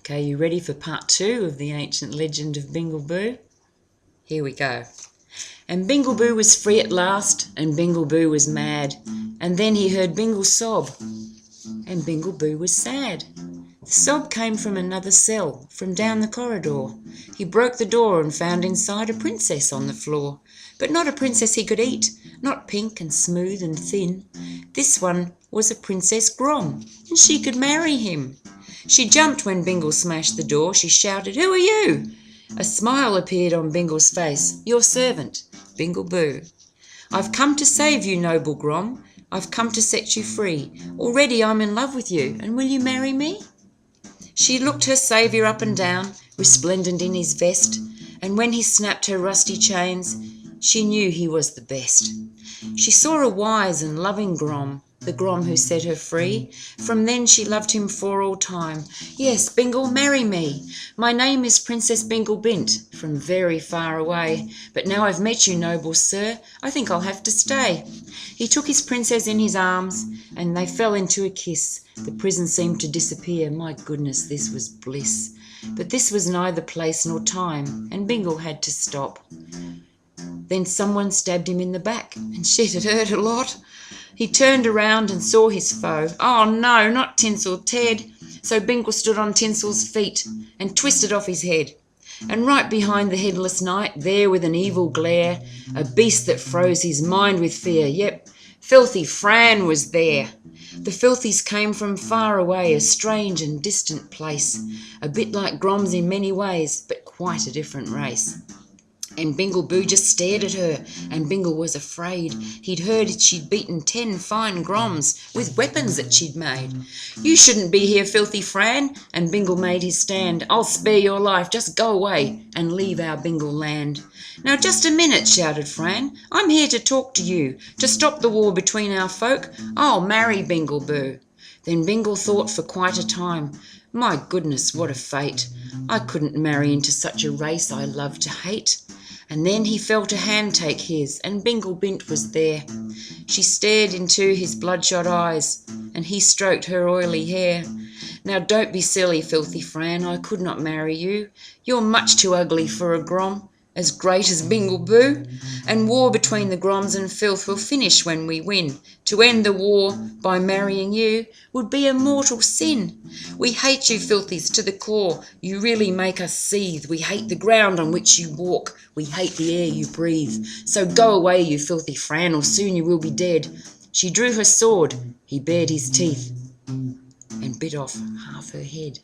Okay, you ready for part 2 of the ancient legend of Bingle Boo? Here we go. And Bingle Boo was free at last, and Bingle Boo was mad. And then he heard Bingle sob, and Bingle Boo was sad. The sob came from another cell, from down the corridor. He broke the door and found inside a princess on the floor. But not a princess he could eat, not pink and smooth and thin. This one was a Princess Grom, and she could marry him. She jumped when Bingle smashed the door. She shouted, "Who are you?" A smile appeared on Bingle's face. "Your servant, Bingle Boo. I've come to save you, noble Grom. I've come to set you free. Already I'm in love with you, and will you marry me?" She looked her saviour up and down, resplendent in his vest, and when he snapped her rusty chains, she knew he was the best. She saw a wise and loving Grom, the Grom who set her free. From then she loved him for all time. "Yes, Bingle, marry me. My name is Princess Bingle Bint, from very far away. But now I've met you, noble sir, I think I'll have to stay." He took his princess in his arms, and they fell into a kiss. The prison seemed to disappear. My goodness, this was bliss. But this was neither place nor time, and Bingle had to stop. Then someone stabbed him in the back, and shit, it hurt a lot. He turned around and saw his foe. Oh no, not Tinsel Ted. So Bingle stood on Tinsel's feet and twisted off his head. And right behind the headless knight, there with an evil glare, a beast that froze his mind with fear. Yep, filthy Fran was there. The filthies came from far away, a strange and distant place, a bit like Groms in many ways, but quite a different race. And Bingle Boo just stared at her, and Bingle was afraid. He'd heard she'd beaten 10 fine Groms with weapons that she'd made. "You shouldn't be here, filthy Fran," and Bingle made his stand. "I'll spare your life, just go away and leave our Bingle land." "Now just a minute," shouted Fran. "I'm here to talk to you, to stop the war between our folk. I'll marry Bingle Boo." Then Bingle thought for quite a time. My goodness, what a fate. I couldn't marry into such a race I love to hate. And then he felt a hand take his, and Bingle Bint was there. She stared into his bloodshot eyes, and he stroked her oily hair. "Now don't be silly, filthy Fran, I could not marry you. You're much too ugly for a Grom, as great as Bingle Boo. And war between the Groms and filth will finish when we win. To end the war by marrying you would be a mortal sin. We hate you filthies to the core. You really make us seethe. We hate the ground on which you walk. We hate the air you breathe. So go away, you filthy Fran, or soon you will be dead." She drew her sword. He bared his teeth and bit off half her head.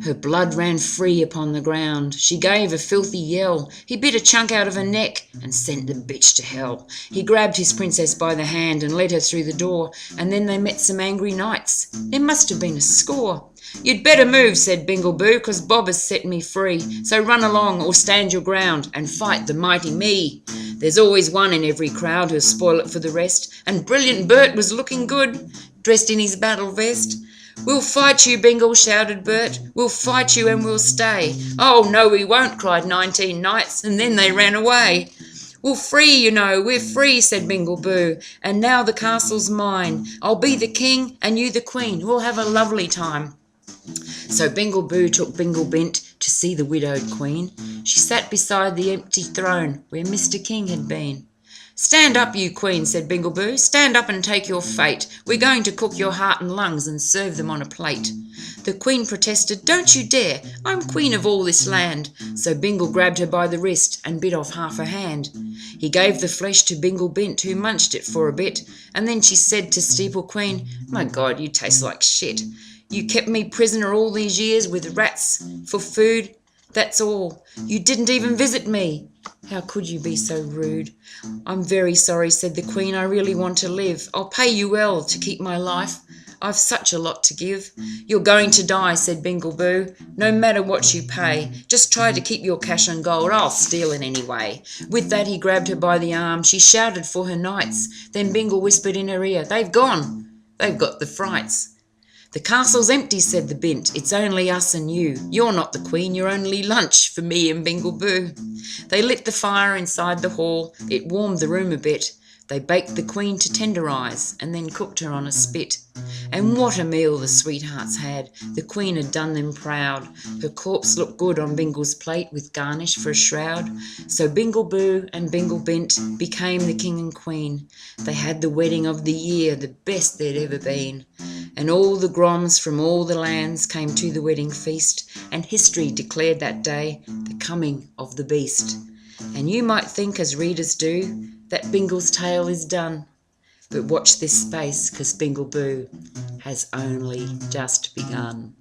Her blood ran free upon the ground. She gave a filthy yell. He bit a chunk out of her neck and sent the bitch to hell. He grabbed his princess by the hand and led her through the door, and then they met some angry knights. There must have been a score. "You'd better move," said Bingle Boo, "'cause Bob has set me free. So run along or stand your ground and fight the mighty me. There's always one in every crowd who'll spoil it for the rest, and brilliant Bert was looking good, dressed in his battle vest." "We'll fight you, Bingle," shouted Bert. "We'll fight you and we'll stay." "Oh, no, we won't," cried 19 knights, and then they ran away. "We're free, you know, we're free," said Bingle Boo, "and now the castle's mine. I'll be the king and you the queen. We'll have a lovely time." So Bingle Boo took Bingle Bint to see the widowed queen. She sat beside the empty throne where Mr. King had been. "Stand up, you queen," said Bingle Boo. "Stand up and take your fate. We're going to cook your heart and lungs and serve them on a plate." The queen protested, "Don't you dare. I'm queen of all this land." So Bingle grabbed her by the wrist and bit off half her hand. He gave the flesh to Bingle Bint, who munched it for a bit, and then she said to Steeple Queen, "My God, you taste like shit. You kept me prisoner all these years with rats for food. That's all. You didn't even visit me. How could you be so rude?" "I'm very sorry," said the queen. "I really want to live. I'll pay you well to keep my life. I've such a lot to give." "You're going to die," said Bingle Boo. "No matter what you pay. Just try to keep your cash and gold. I'll steal it anyway." With that he grabbed her by the arm. She shouted for her knights. Then Bingle whispered in her ear, "They've gone. They've got the frights." "The castle's empty," said the Bint. "It's only us and you. You're not the queen, you're only lunch for me and Bingle Boo." They lit the fire inside the hall. It warmed the room a bit. They baked the queen to tenderise, and then cooked her on a spit. And what a meal the sweethearts had! The queen had done them proud. Her corpse looked good on Bingle's plate, with garnish for a shroud. So Bingle Boo and Bingle Bint became the king and queen. They had the wedding of the year, the best there'd ever been. And all the groms from all the lands came to the wedding feast, and history declared that day the coming of the beast. And you might think, as readers do, that Bingle's tale is done. But watch this space, 'cause Bingle Boo has only just begun.